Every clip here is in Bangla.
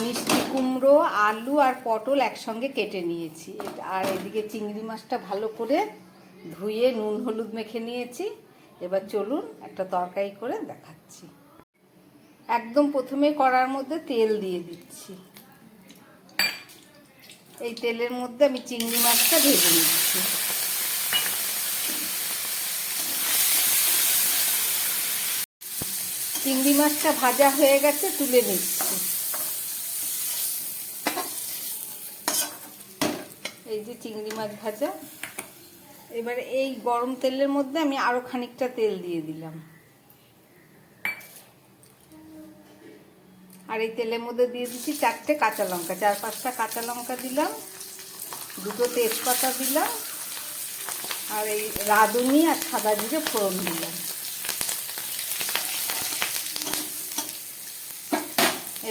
মিষ্টি কুমড়ো, আলু আর পটল একসঙ্গে কেটে নিয়েছি। আর এদিকে চিংড়ি মাছটা ভালো করে ধুয়ে নুন হলুদ মেখে নিয়েছি। এবার চলুন একটা তরকারি করে দেখাচ্ছি। একদম প্রথমে কড়ার মধ্যে তেল দিয়ে দিচ্ছি। এই তেলের মধ্যে আমি চিংড়ি মাছটা ভেজে নিচ্ছি। চিংড়ি মাছটা ভাজা হয়ে গেছে, তুলে নিচ্ছি। এই যে চিংড়ি মাছ ভাজা। এবার এই গরম তেলের মধ্যে আমি আরো খানিকটা তেল দিয়ে দিলাম। আর এই তেলের মধ্যে দিয়ে দিচ্ছি 4টে কাঁচা লঙ্কা, 4-5টা কাঁচা লঙ্কা দিলাম, 2টো তেজপাতা দিলাম, আর এই রাঁধুনি আর সাদা জিরে ফোড়ন দিলাম।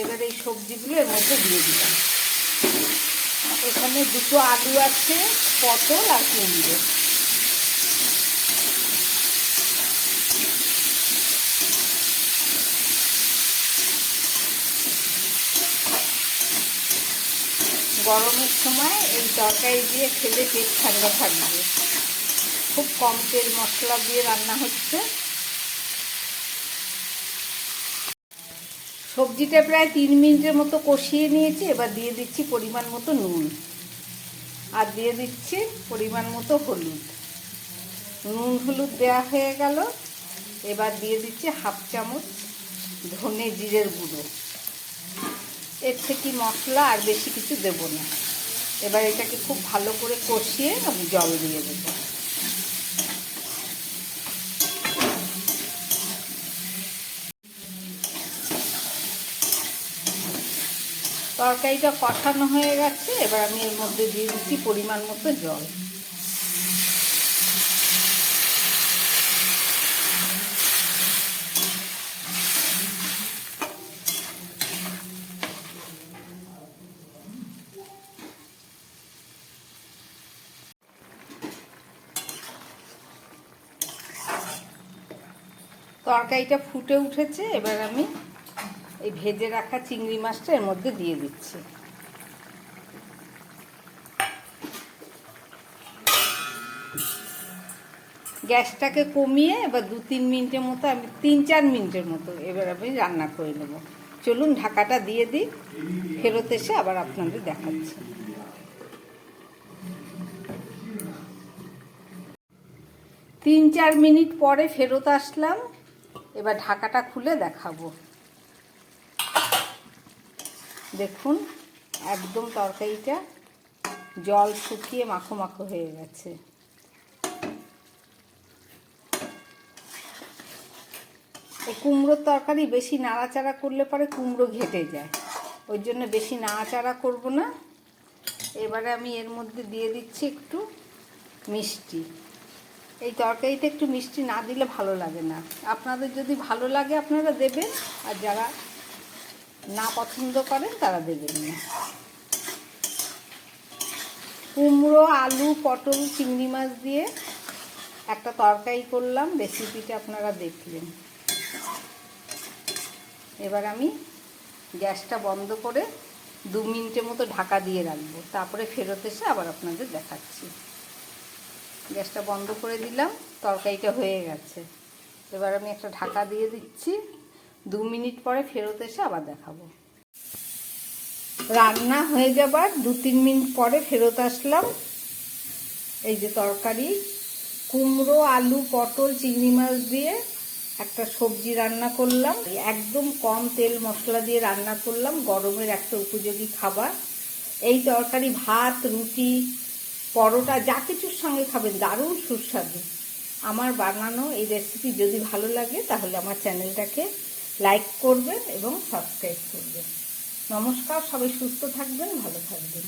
এবার এই সবজিগুলো এর মধ্যে দিয়ে দিলাম। এখানে 2টো আলু আছে, পটল আর কুমড়ো। গরমের সময় এই তরকারি দিয়ে খেলে পেট ঠান্ডা থাকবে। খুব কম তেল মশলা দিয়ে রান্না হচ্ছে। সবজিটা প্রায় 3 মিনিটের মতো কষিয়ে নিয়েছি। এবার দিয়ে দিচ্ছি পরিমাণ মতো নুন, আর দিয়ে দিচ্ছি পরিমাণ মতো হলুদ। নুন হলুদ দেওয়া হয়ে গেল। এবার দিয়ে দিচ্ছি 1/2 চামচ ধনে জিরের গুঁড়ো। এর থেকে মশলা আর বেশি কিছু দেব না। এবার এটাকে খুব ভালো করে কষিয়ে আমি জল দিয়ে দেব। তরকারিটা কষানো হয়ে গেছে। এবার আমি এর মধ্যে দিয়ে দিচ্ছি পরিমাণ মতো জল। তরকারিটা ফুটে উঠেছে। এবার আমি এই ভেজে রাখা চিংড়ি মাছটা এর মধ্যে দিয়ে দিচ্ছি। গ্যাসটাকে কমিয়ে এবার 2-3 মিনিটের মতো, আমি 3-4 মিনিটের মতো এবার আমি রান্না করে নেব। চলুন ঢাকাটা দিয়ে দিই, ফেরত এসে আবার আপনাদের দেখাচ্ছি। 3-4 মিনিট পরে ফেরত আসলাম। এবার ঢাকাটা খুলে দেখাবো। দেখুন একদম তরকারিটা জল শুকিয়ে মাখো মাখো হয়ে গেছে। এই কুমড়োর তরকারি বেশি নাড়াচাড়া করলে পরে কুমড়ো ঘেটে যায়, ওই জন্য বেশি নাড়াচাড়া করব না। এবারে আমি এর মধ্যে দিয়ে দিচ্ছি একটু মিষ্টি। এই তরকারিতে একটু মিষ্টি না দিলে ভালো লাগে না। আপনাদের যদি ভালো লাগে আপনারা দেবেন, আর যারা না পছন্দ করেন তারা দেবেন না। কুমড়ো, আলু, পটল, চিংড়ি মাছ দিয়ে একটা তরকারি করলাম। রেসিপিটা আপনারা দেখলেন। এবার আমি গ্যাসটা বন্ধ করে 2 মিনিটের মতো ঢাকা দিয়ে রাখবো। তারপরে ফেরত এসে আবার আপনাদের দেখাচ্ছি। গ্যাসটা বন্ধ করে দিলাম, তরকারিটা হয়ে গেছে। এবার আমি একটা ঢাকা দিয়ে দিচ্ছি। 2 মিনিট পরে ফেরত এসে আবার দেখাবো। রান্না হয়ে যাবার 2-3 মিনিট পরে ফেরত আসলাম। এই যে তরকারি, কুমড়ো, আলু, পটল, চিংড়ি মাছ দিয়ে একটা সবজি রান্না করলাম। একদম কম তেল মশলা দিয়ে রান্না করলাম। গরমের একটা উপযোগী খাবার। এই তরকারি ভাত, রুটি, পরোটা যা কিছুর সঙ্গে খাবেন, দারুণ সুস্বাদু। আমার বানানো এই রেসিপি যদি ভালো লাগে তাহলে আমার চ্যানেলটাকে লাইক করবেন এবং সাবস্ক্রাইব করবেন। নমস্কার, সবাই সুস্থ থাকবেন, ভালো থাকবেন।